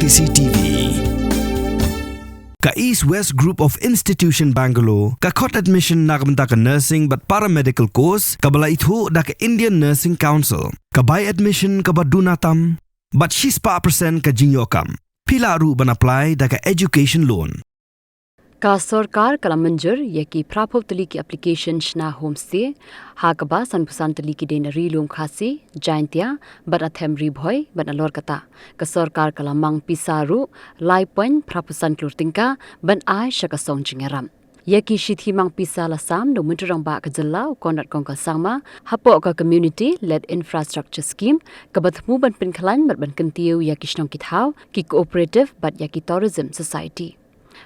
CCTV. Ka East West Group of Institution Bangalore, ka khot admission nagamta ka nursing but paramedical course, ka bala ithu da ka Indian Nursing Council, ka by admission ka badunatam, but she's pa percent ka jinyokam. Pila ru ban apply da ka education loan. Ka Sorkar kala Mynjur yaki prapop Tylli ki application Shna homestay hakaba sanpusan Tylli ki den rilum Khasi-Jaiñtia but athem Riboi but alor kata ka Sorkar kala Mang pisaru lai point prapusan Klur tingka ban ai shakasong jingaram yaki shithi Mang pisa la sam no munturang ba ka jilla konat kongka sangma hapo ka community led infrastructure scheme ka bathmu ban pinkhalan bat ban kentiu yaki shnong kithau ki cooperative but yaki tourism society.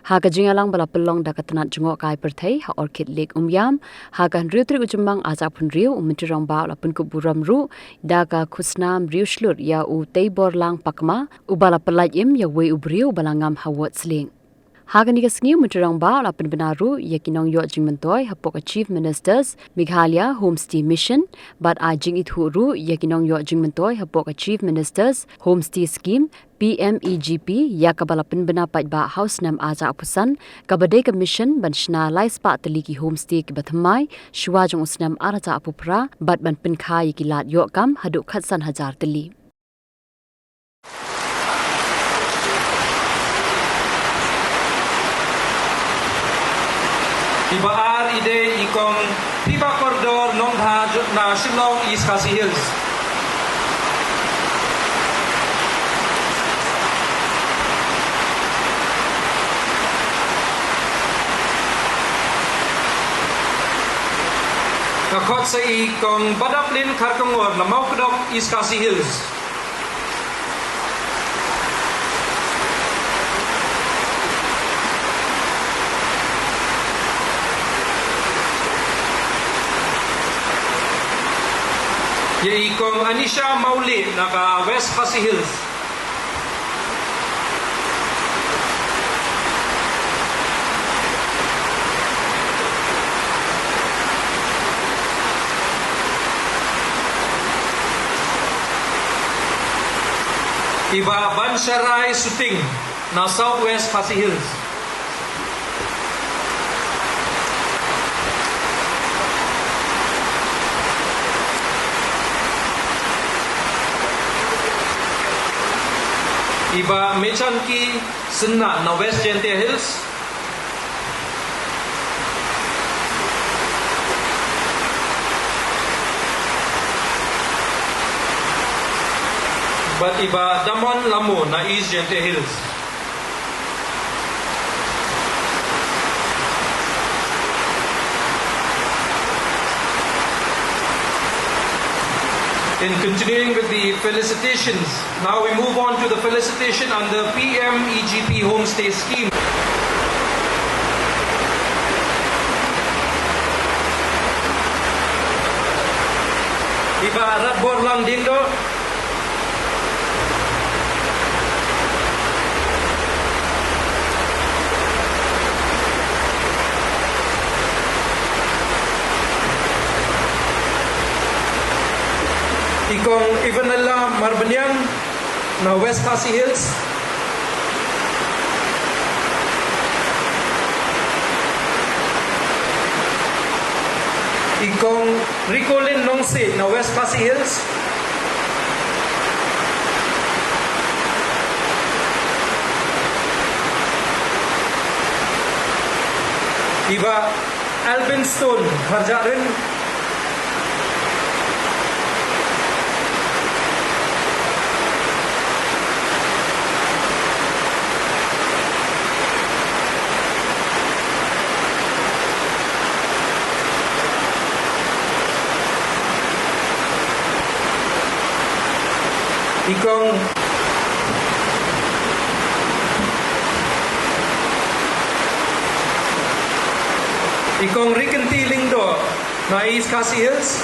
Haga jingalang bala pelong da katanat jungok kai perthai ha orchid lake yam haga riutri ujumang aja pun riu umitirong ba la pun kuburam ru da ka khusnam riuslur ya u teibor lang pakma ubala pelayim ya we ubriu balangam hawat sling. Haga ni kasngi umitirong ba la pun benaru yakinong yo jingmentoy hapok chief ministers Meghalaya homestay mission but a jing it huru yakinong yo jingmentoy hapok chief ministers homestay scheme PMEGP yakabala penbenapat ba house nam aja apusan kabade commission ban Shna lai spa Tylli ki homestay ki bathamai shwajong usnam araja apupra bat ban penkha yikilat yokam haduk khatsan hajar Tylli. Ibaar ide ikong tiba koridor nongha na Shillong East Khasi Hills. Kakot sa ikong badaplin karkongor na Maukdok East Khasi Hills. Ye ikong Anisha Mauli naka West Khasi Hills. Iba Bansharai Suting na Southwest Khasi Hills. Iba Mechanki Shna na West Jaiñtia Hills. But iba Damon Lamu na East Jaiñtia Hills. In continuing with the felicitations, now we move on to the felicitation on the PMEGP homestay scheme. Iba Radbor lang dindo. Ikong Ivanella Marbanyang na West Khasi Hills. Ikong Ricolin Nongse na West Khasi Hills. Iba Alvin Stone Harjarin. Ikong Rikenty Lingdo na East Khasi Hills.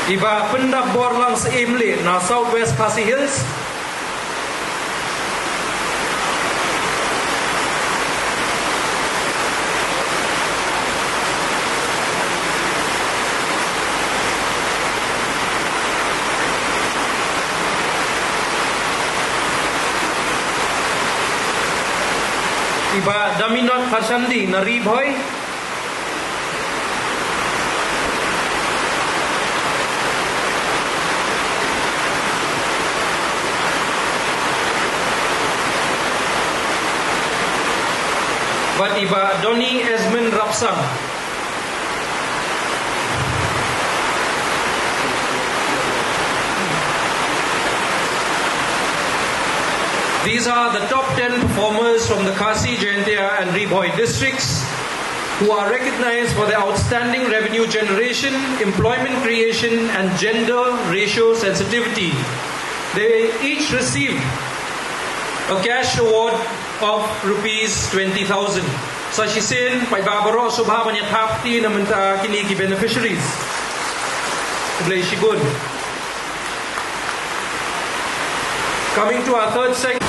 Iba pendap bor lang sa Imli na Southwest Khasi Hills. Iba Daminot Khasandi na Riboi. But Iba Doni Esmond Rapsang. These are the top 10 performers from the Khasi-Jaiñtia and Riboi districts who are recognized for their outstanding revenue generation, employment creation and gender ratio sensitivity. They each received a cash award of rupees 20,000. Sashisin, paibabaro subha manyatapti naman ta kiniki beneficiaries. Good. Coming to our third segment.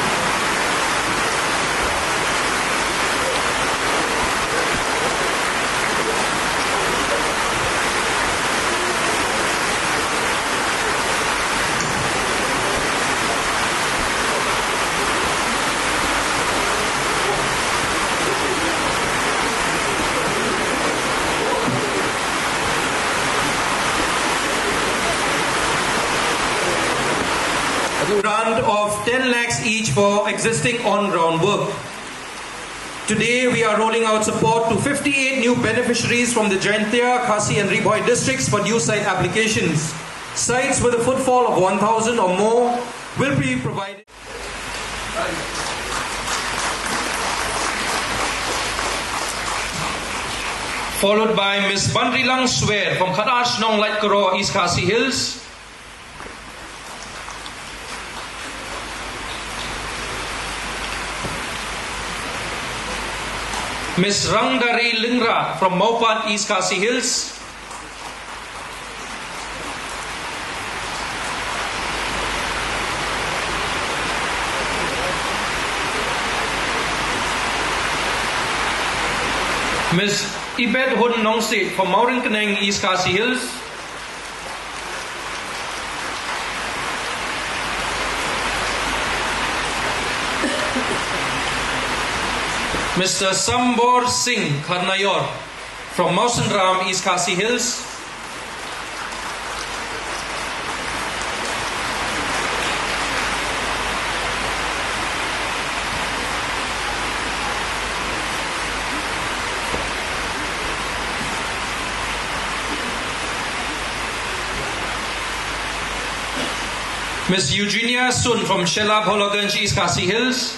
Grant of 10 lakhs each for existing on-ground work. Today we are rolling out support to 58 new beneficiaries from the Jaiñtia, Khasi and Riboi districts for new site applications. Sites with a footfall of 1,000 or more will be provided. Followed by Ms. Bandrilang Swer from Khadash Nong Light Karo, East Khasi Hills. Ms. Rangdari Lingra from Maupat, East Khasi Hills. Ms. Ibet Hun Nongsit from Maurinkaneng, East Khasi Hills. Mr. Sambor Singh Karnayor from Mausandram, East Khasi Hills. Ms. Eugenia Sun from Shela Bhologanj, East Khasi Hills.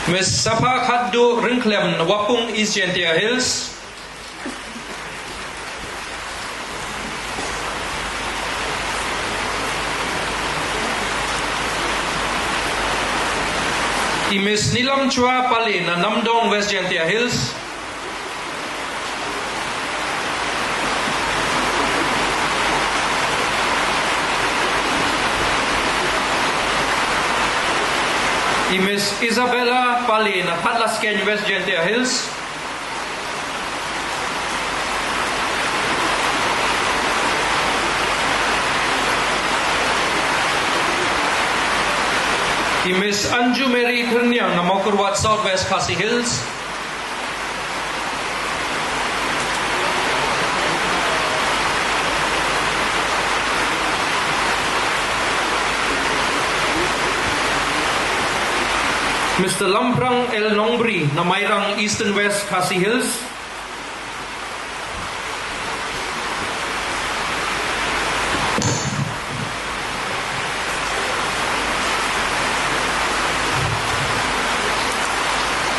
Ms. Sapa Khaddu Rinklem, Wapung, East Jaiñtia Hills. Ms. Nilam Chua Pali, Namdong, West Jaiñtia Hills. Ms. Isabella Pali, Patlasken, West Jaiñtia Hills. Ms. Anju Mary Kurniang, Namokurwat, Southwest Khasi Hills. Mr. Lamprang El Nongbri, Namairang, Eastern West Khasi Hills.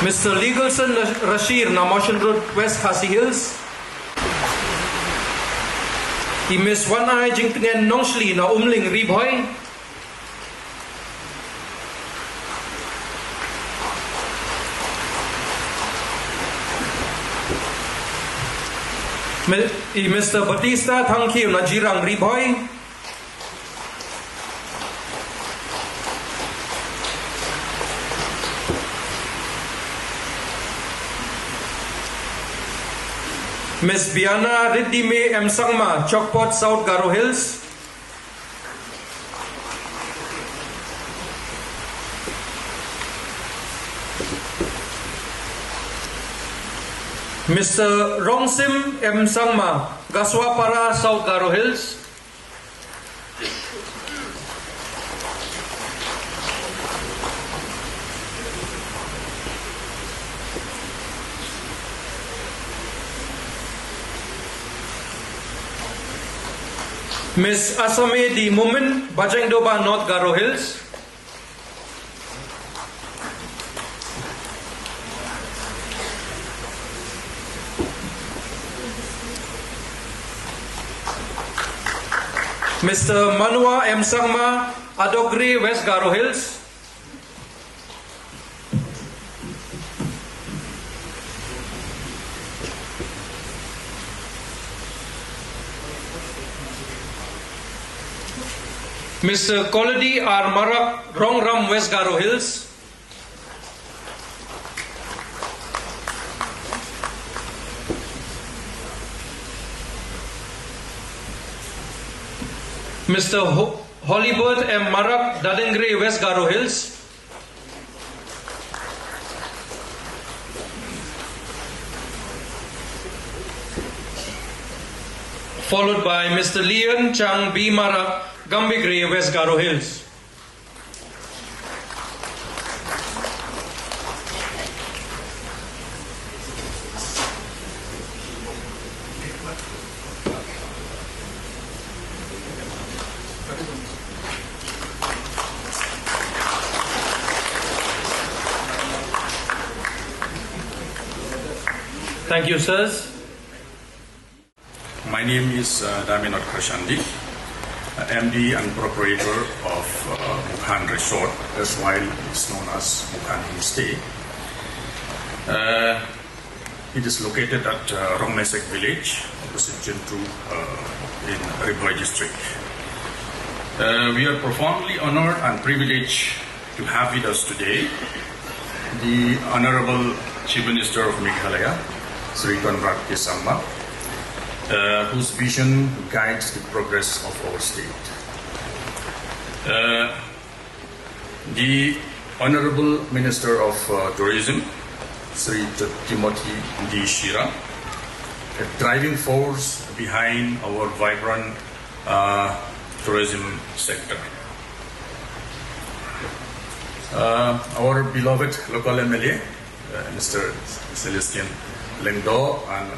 Mr. Legalson Rashir, Namoshan Road, West Khasi Hills. Ms. Wanai Jingtingen Nongshli, Na Umling, Riboi. Mr. Batista Thangkiu, Najirang, Riboi. Ms. Biana Riddime M. Sangma, Chokpot, South Garo Hills. Mr. Rongsim M. Sangma, Gaswapara, South Garo Hills. Ms. Asame D. Mumin, Bajangdoba, North Garo Hills. Mr. Manua M. Sangma, Adogri, West Garo Hills. Mr. Koladi R. Marak, Rongram, West Garo Hills. Mr. Hollybird M. Marak, Dadengre, West Garo Hills. Followed by Mr. Leon Chang B. Marak, Gambigre, West Garo Hills. Thank you, sirs. My name is Daminot Khashandi, MD and proprietor of Mukhan Resort, as while it's known as Mukhan Homestay. It is located at Rongmesek village, opposite Jentru in Riboi district. We are profoundly honored and privileged to have with us today the Honorable Chief Minister of Meghalaya, Sri Conrad K. Sangma, whose vision guides the progress of our state. The Honorable Minister of Tourism, Sri Timothy D. Shira, a driving force behind our vibrant tourism sector. Our beloved local MLA, Mr. Celestian Lengdo, and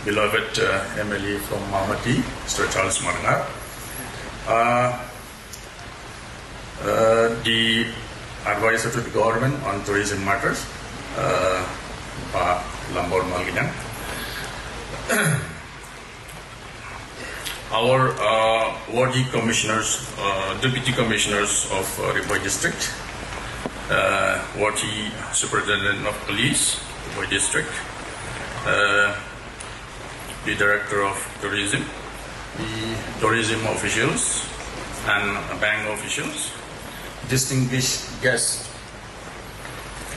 beloved MLA from Mamati, Mr. Charles Marngar, the advisor to the government on tourism matters, Lambor Malginang, our worthy commissioners, deputy commissioners of Riboi district, worthy superintendent of police, Riboi district, the director of tourism, the tourism officials and bank officials, distinguished guests,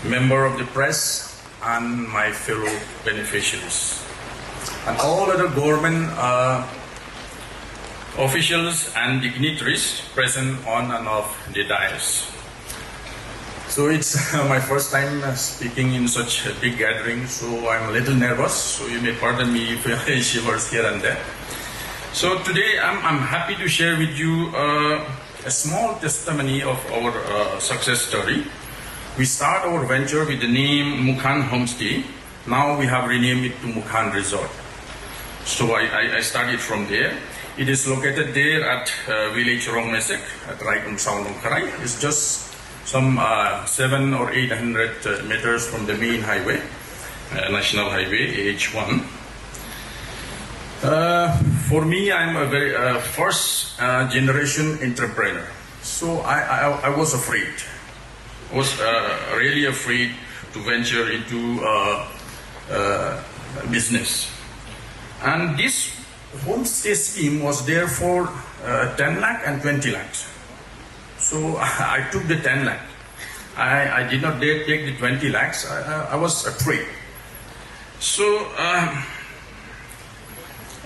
member of the press, and my fellow beneficiaries, and all other government officials and dignitaries present on and off the dais. So it's my first time speaking in such a big gathering, so I'm a little nervous, so you may pardon me if I shivers here and there. So today I'm happy to share with you a small testimony of our success story. We start our venture with the name Mukhan Homestay. Now we have renamed it to Mukhan Resort. So I started from there. It is located there at village Rongmesek at Raikum Saundong Karai. It's just some 700 or 800 meters from the main highway, National Highway, AH1. For me, I'm a very first generation entrepreneur. So I was afraid. I was really afraid to venture into business. And this homestay scheme was there for 10 lakh and 20 lakhs. So I took the 10 lakh. I did not dare take the 20 lakhs. I was afraid. So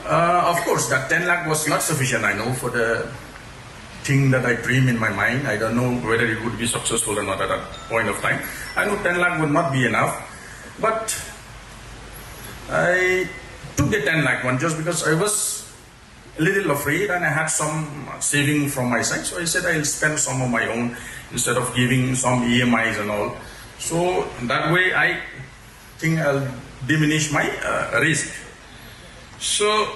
Of course, that 10 lakh was not sufficient, I know, for the thing that I dream in my mind. I don't know whether it would be successful or not at that point of time. I know 10 lakh would not be enough, but I took the 10 lakh one just because I was a little afraid and I had some saving from my side. So I said I'll spend some of my own instead of giving some EMIs and all. So that way I think I'll diminish my risk. So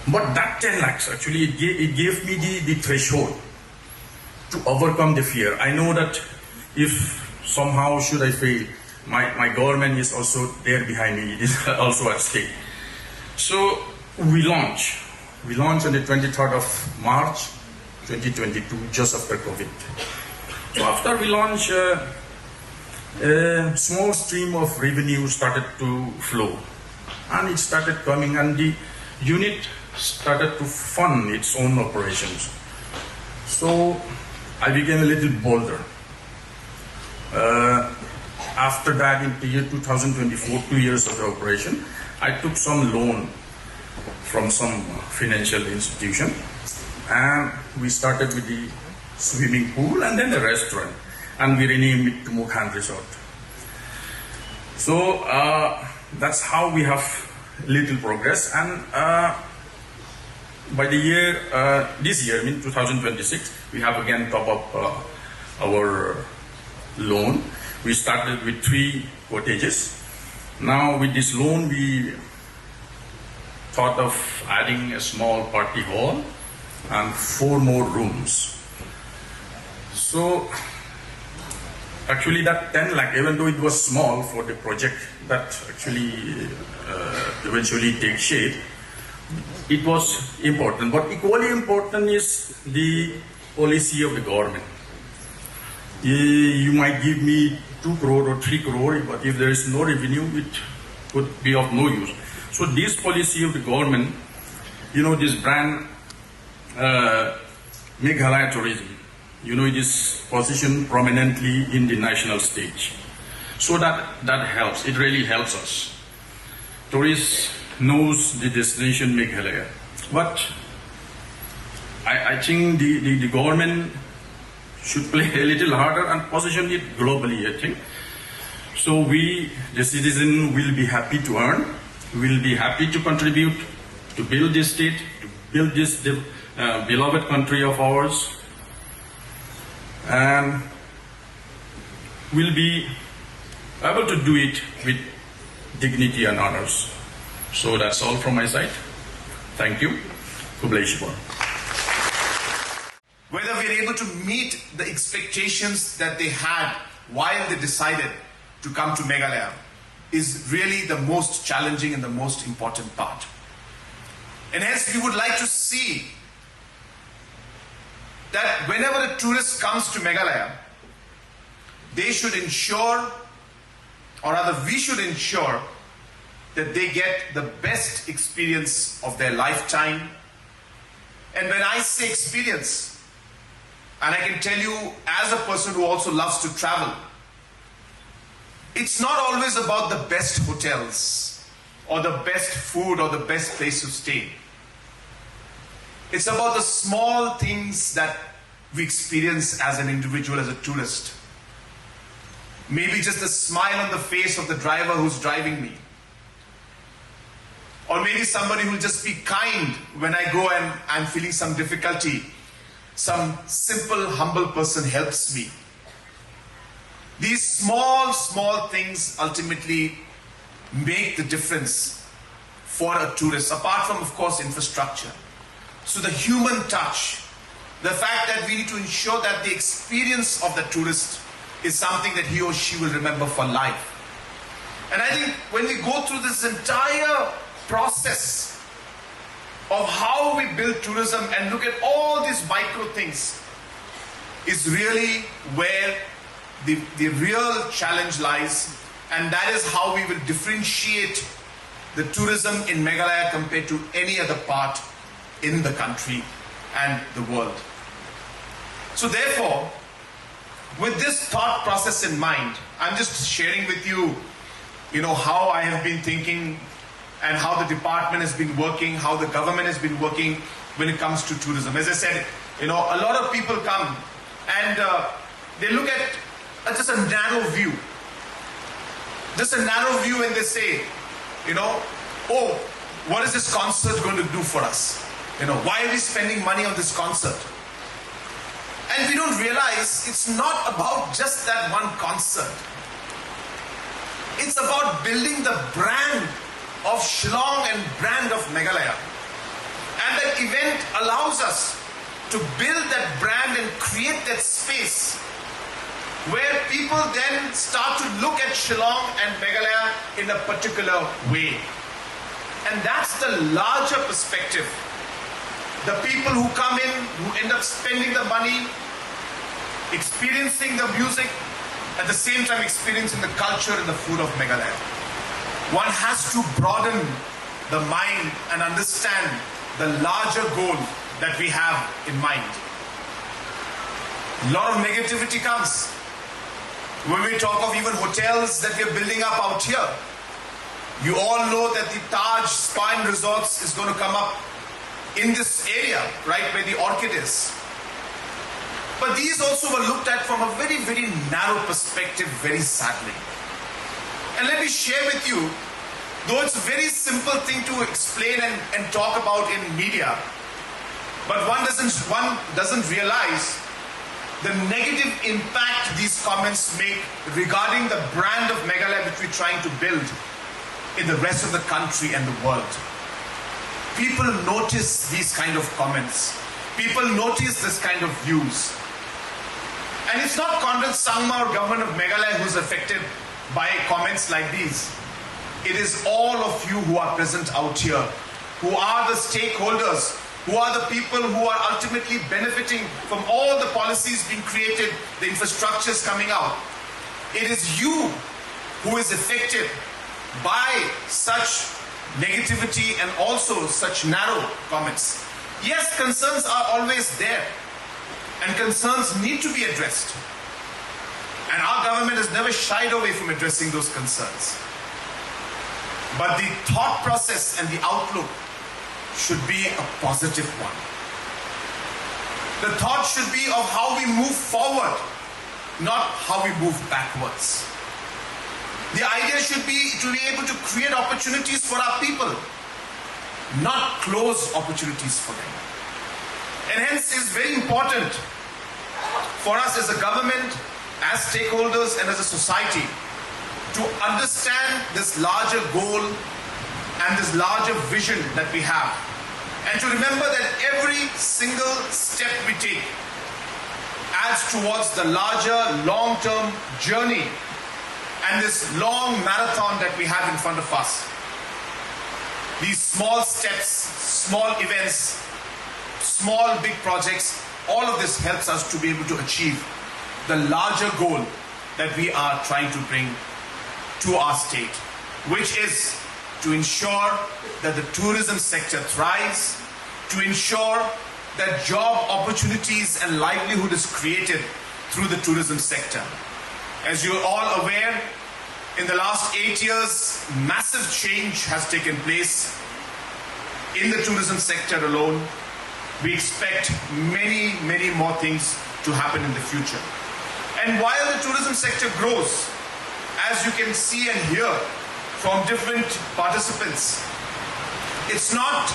but that 10 lakhs actually it gave me the threshold to overcome the fear. I know that if somehow should I fail, my government is also there behind me. It is also at stake. So we launched on the 23rd of March 2022, just after COVID. So after we launched, a small stream of revenue started to flow, and it started coming, and the unit started to fund its own operations. So I became a little bolder. After that, in the year 2024, 2 years of the operation, I took some loan from some financial institution, and we started with the swimming pool and then the restaurant, and we renamed it to Mukhan Resort. So that's how we have little progress, and by the year, this year, I mean 2026, we have again top up our loan. We started with 3 cottages. Now with this loan, we thought of adding a small party hall and 4 more rooms. So actually that 10 lakh, even though it was small for the project that actually eventually takes shape, it was important. But equally important is the policy of the government. You might give me 2 crore or 3 crore, but if there is no revenue, it could be of no use. So this policy of the government, you know, this brand Meghalaya tourism, you know, it is positioned prominently in the national stage. So that helps. It really helps us. Tourists knows the destination Meghalaya. But I think the government should play a little harder and position it globally, I think. So we, the citizen, will be happy to earn, will be happy to contribute to build this state, to build this beloved country of ours, and will be able to do it with dignity and honors. So that's all from my side. Thank you. Kublai. Whether we're able to meet the expectations that they had while they decided to come to Meghalaya is really the most challenging and the most important part. And hence we would like to see that whenever a tourist comes to Meghalaya, they should ensure, or rather we should ensure, that they get the best experience of their lifetime. And when I say experience, and I can tell you as a person who also loves to travel, it's not always about the best hotels or the best food or the best place to stay. It's about the small things that we experience as an individual, as a tourist. Maybe just a smile on the face of the driver who's driving me. Or maybe somebody who will just be kind when I go and I'm feeling some difficulty. Some simple, humble person helps me. These small things ultimately make the difference for a tourist, apart from, of course, infrastructure. So the human touch, the fact that we need to ensure that the experience of the tourist is something that he or she will remember for life. And I think when we go through this entire process of how we build tourism and look at all these micro things is really where the real challenge lies, and that is how we will differentiate the tourism in Meghalaya compared to any other part in the country and the world. So therefore, with this thought process in mind, I'm just sharing with you, how I have been thinking and how the department has been working, how the government has been working when it comes to tourism. As I said, a lot of people come and they look at just a narrow view. Just a narrow view, and they say, oh, what is this concert going to do for us? Why are we spending money on this concert? And we don't realize it's not about just that one concert. It's about building the brand of Shillong and brand of Meghalaya. And that event allows us to build that brand and create that space where people then start to look at Shillong and Meghalaya in a particular way. And that's the larger perspective. The people who come in, who end up spending the money, experiencing the music, at the same time experiencing the culture and the food of Meghalaya. One has to broaden the mind and understand the larger goal that we have in mind. A lot of negativity comes when we talk of even hotels that we are building up out here. You all know that the Taj Spa and Resorts is going to come up in this area, right where the Orchid is. But these also were looked at from a very, very narrow perspective, very sadly. And let me share with you, though it's a very simple thing to explain and talk about in media, but one doesn't realize the negative impact these comments make regarding the brand of Meghalaya which we're trying to build in the rest of the country and the world. People notice these kind of comments. People notice this kind of views. And it's not Conrad Sangma or government of Meghalaya who's affected by comments like these. It is all of you who are present out here, who are the stakeholders, who are the people who are ultimately benefiting from all the policies being created, the infrastructures coming out. It is you who is affected by such negativity and also such narrow comments. Yes, concerns are always there, and concerns need to be addressed. And our government has never shied away from addressing those concerns. But the thought process and the outlook should be a positive one. The thought should be of how we move forward, not how we move backwards. The idea should be to be able to create opportunities for our people, not close opportunities for them. And hence it's very important for us as a government, as stakeholders and as a society to understand this larger goal and this larger vision that we have. And to remember that every single step we take adds towards the larger long-term journey and this long marathon that we have in front of us. These small steps, small events, small big projects, all of this helps us to be able to achieve the larger goal that we are trying to bring to our state, which is to ensure that the tourism sector thrives, to ensure that job opportunities and livelihood is created through the tourism sector. As you're all aware, in the last 8 years, massive change has taken place in the tourism sector alone. We expect many, many more things to happen in the future. And while the tourism sector grows, as you can see and hear from different participants, it's not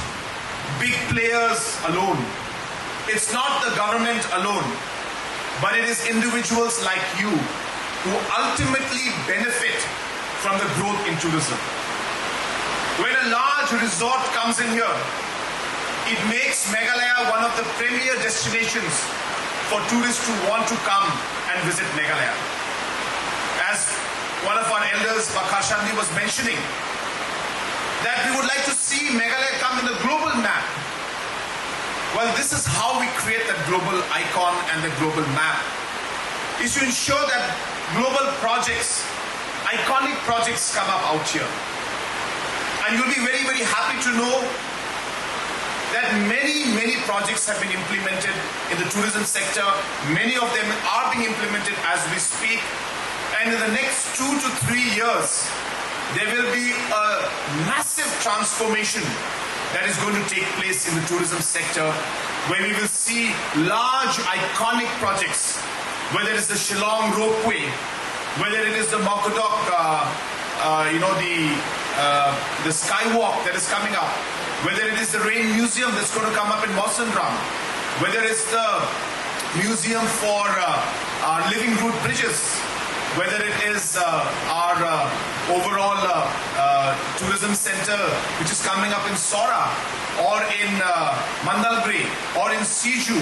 big players alone. It's not the government alone, but it is individuals like you who ultimately benefit from the growth in tourism. When a large resort comes in here, it makes Meghalaya one of the premier destinations for tourists who want to come and visit Meghalaya. As one of our elders, Bakashandi, was mentioning, that we would like to see Meghalaya come in the global map. Well, this is how we create that global icon and the global map, is to ensure that global projects, iconic projects come up out here. And you'll be very, very happy to know that many, many projects have been implemented in the tourism sector. Many of them are being implemented as we speak. And in the next 2 to 3 years, there will be a massive transformation that is going to take place in the tourism sector, where we will see large iconic projects, whether it is the Shillong ropeway, whether it is the Mokkodok, the skywalk that is coming up, whether it is the rain museum that's going to come up in Mawsynram, whether it's the museum for living root bridges, whether it is our overall tourism center which is coming up in Sora or in Mandalgre or in Siju.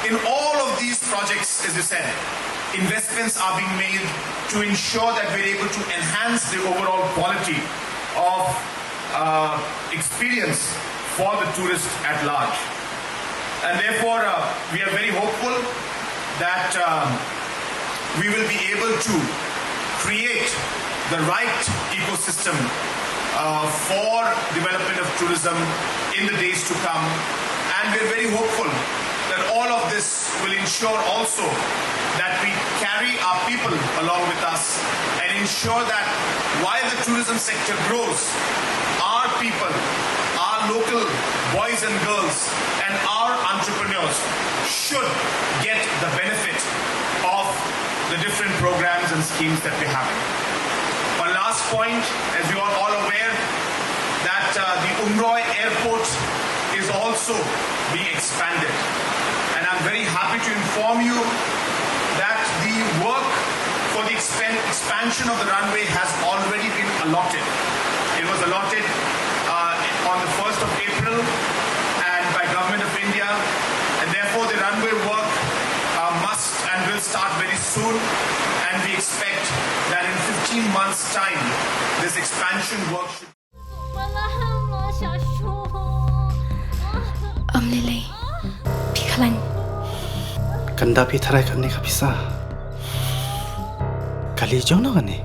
In all of these projects, as I said, investments are being made to ensure that we're able to enhance the overall quality of experience for the tourist at large. And therefore, we are very hopeful that we will be able to create the right ecosystem for development of tourism in the days to come. And we're very hopeful that all of this will ensure also that we carry our people along with us and ensure that while the tourism sector grows, our people, our local boys and girls and our entrepreneurs should get the benefit of the different programs and schemes that we're having. One last point, as you are all aware, that the Umroi airport is also being expanded. And I'm very happy to inform you that the work for the expansion of the runway has already been allotted. It was allotted on the 1st of April and by Government of India, and therefore the runway work must and will start very soon, and we expect that in 15 months' time this expansion work should. Lily, Pikalan. Kanda pi tharai kani ka pisa. Kali jono kani.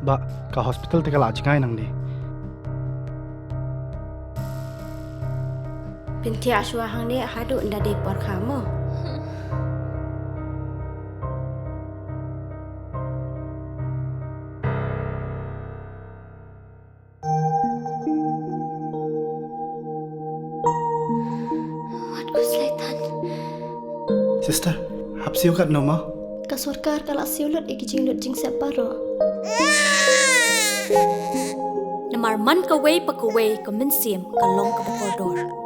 Ba ka hospital te kala ajkai nang ni. Binti aswa hang ni hadu nda de por khamo. Sister, hap siu kat no ma? Ka Sorkar kala siulut ikijing lut jing separo. Namar man ka way pa ka way ka minsim ka long ka koridor.